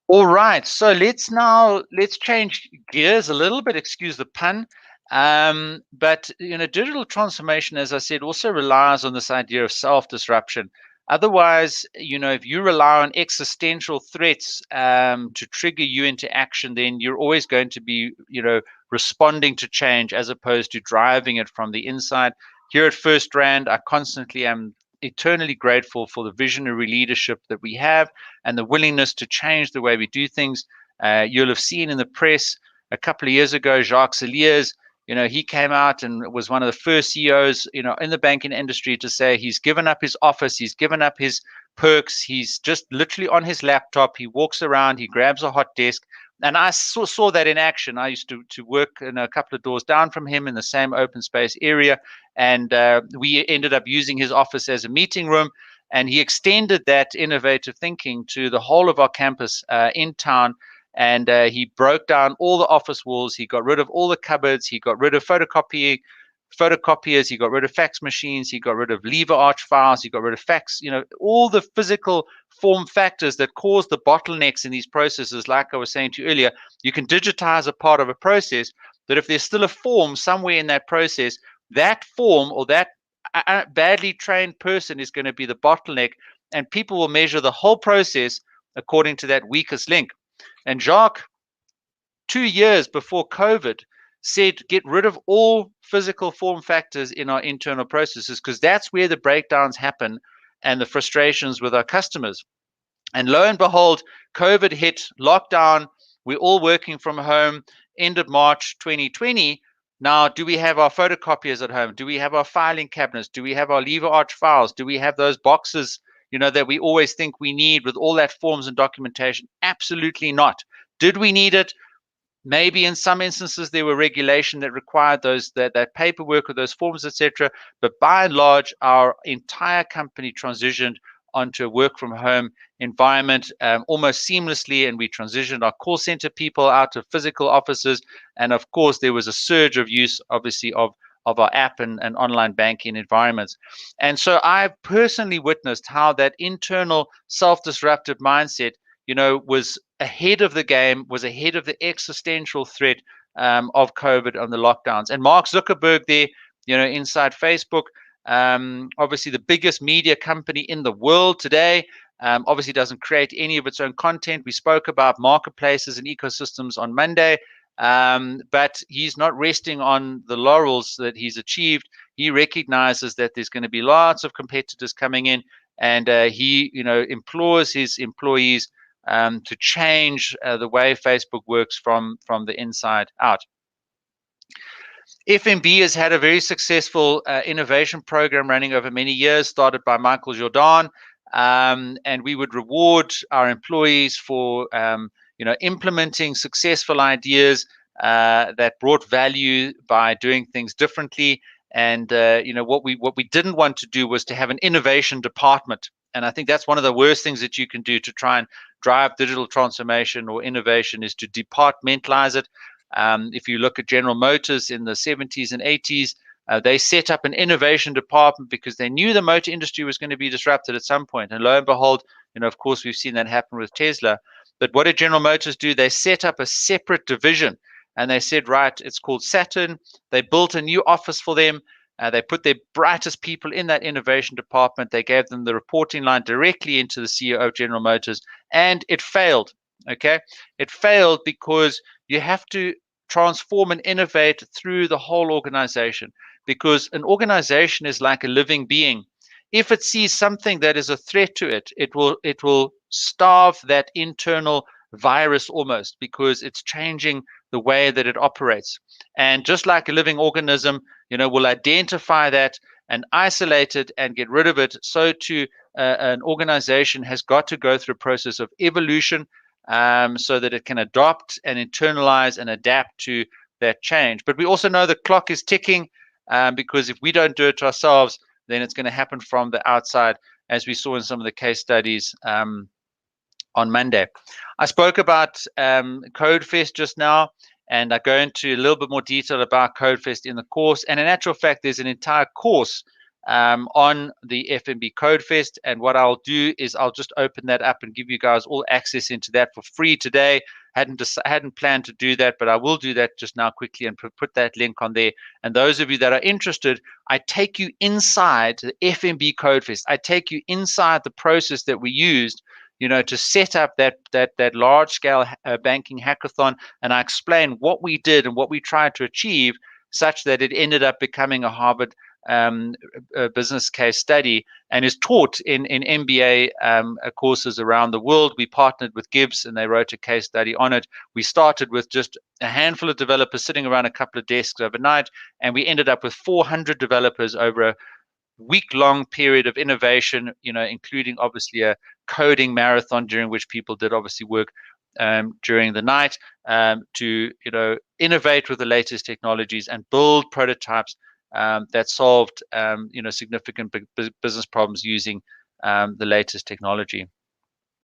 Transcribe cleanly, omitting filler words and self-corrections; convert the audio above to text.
All right, so let's change gears a little bit. Excuse the pun, but digital transformation, as I said, also relies on this idea of self-disruption. Otherwise, if you rely on existential threats to trigger you into action, then you're always going to be, responding to change as opposed to driving it from the inside. Here at First Rand, I constantly am eternally grateful for the visionary leadership that we have and the willingness to change the way we do things. You'll have seen in the press a couple of years ago, Jacques Celliers, he came out and was one of the first CEOs, in the banking industry to say he's given up his office, he's given up his perks, he's just literally on his laptop, he walks around, he grabs a hot desk. And I saw that in action. I used to work in a couple of doors down from him in the same open space area. And we ended up using his office as a meeting room. And he extended that innovative thinking to the whole of our campus in town. And he broke down all the office walls. He got rid of all the cupboards. He got rid of photocopiers. He got rid of fax machines. He got rid of lever arch files. He got rid of fax, all the physical form factors that cause the bottlenecks in these processes. Like I was saying to you earlier, you can digitize a part of a process, but if there's still a form somewhere in that process, that form or that a badly trained person is going to be the bottleneck, and people will measure the whole process according to that weakest link. And Jacques, 2 years before COVID, said get rid of all physical form factors in our internal processes because that's where the breakdowns happen and the frustrations with our customers. And lo and behold, COVID hit, lockdown, we're all working from home, end of March 2020. Now, do we have our photocopiers at home? Do we have our filing cabinets? Do we have our lever arch files? Do we have those boxes, that we always think we need with all that forms and documentation? Absolutely not. Did we need it? Maybe in some instances there were regulation that required that paperwork or those forms, etc. But by and large, our entire company transitioned onto a work from home environment almost seamlessly, and we transitioned our call center people out of physical offices. And of course, there was a surge of use, obviously, of our app and online banking environments. And so I've personally witnessed how that internal self-disruptive mindset, was ahead of the game, was ahead of the existential threat of COVID on the lockdowns. And Mark Zuckerberg there, inside Facebook, obviously the biggest media company in the world today, obviously doesn't create any of its own content. We spoke about marketplaces and ecosystems on Monday, but he's not resting on the laurels that he's achieved. He recognizes that there's going to be lots of competitors coming in, and he, implores his employees to change the way Facebook works from the inside out. FNB has had a very successful innovation program running over many years, started by Michael Jordan, and we would reward our employees for implementing successful ideas that brought value by doing things differently. And what we didn't want to do was to have an innovation department. And I think that's one of the worst things that you can do to try and drive digital transformation or innovation, is to departmentalize it. If you look at General Motors in the 70s and 80s, they set up an innovation department because they knew the motor industry was going to be disrupted at some point. And lo and behold, of course, we've seen that happen with Tesla. But what did General Motors do? They set up a separate division, and they said, right, it's called Saturn. They built a new office for them. They put their brightest people in that innovation department. They gave them the reporting line directly into the CEO of General Motors, and it failed. Okay, it failed because you have to transform and innovate through the whole organization, because an organization is like a living being. If it sees something that is a threat to it, it will starve that internal virus almost, because it's changing the way that it operates. And just like a living organism, will identify that and isolate it and get rid of it, so too an organization has got to go through a process of evolution, so that it can adopt and internalize and adapt to that change. But we also know the clock is ticking, because if we don't do it ourselves, then it's going to happen from the outside, as we saw in some of the case studies on Monday. I spoke about CodeFest just now, and I go into a little bit more detail about CodeFest in the course. And in actual fact, there's an entire course on the FNB Code Fest. And what I'll do is I'll just open that up and give you guys all access into that for free today. Hadn't planned to do that, but I will do that just now quickly and put that link on there. And those of you that are interested, I take you inside the FNB Code Fest. I take you inside the process that we used, to set up that large scale banking hackathon, and I explain what we did and what we tried to achieve, such that it ended up becoming a Harvard a business case study and is taught in MBA courses around the world. We partnered with Gibbs and they wrote a case study on it. We started with just a handful of developers sitting around a couple of desks overnight, and we ended up with 400 developers over a week-long period of innovation, including obviously a coding marathon during which people did obviously work during the night to innovate with the latest technologies and build prototypes that solved significant business problems using the latest technology.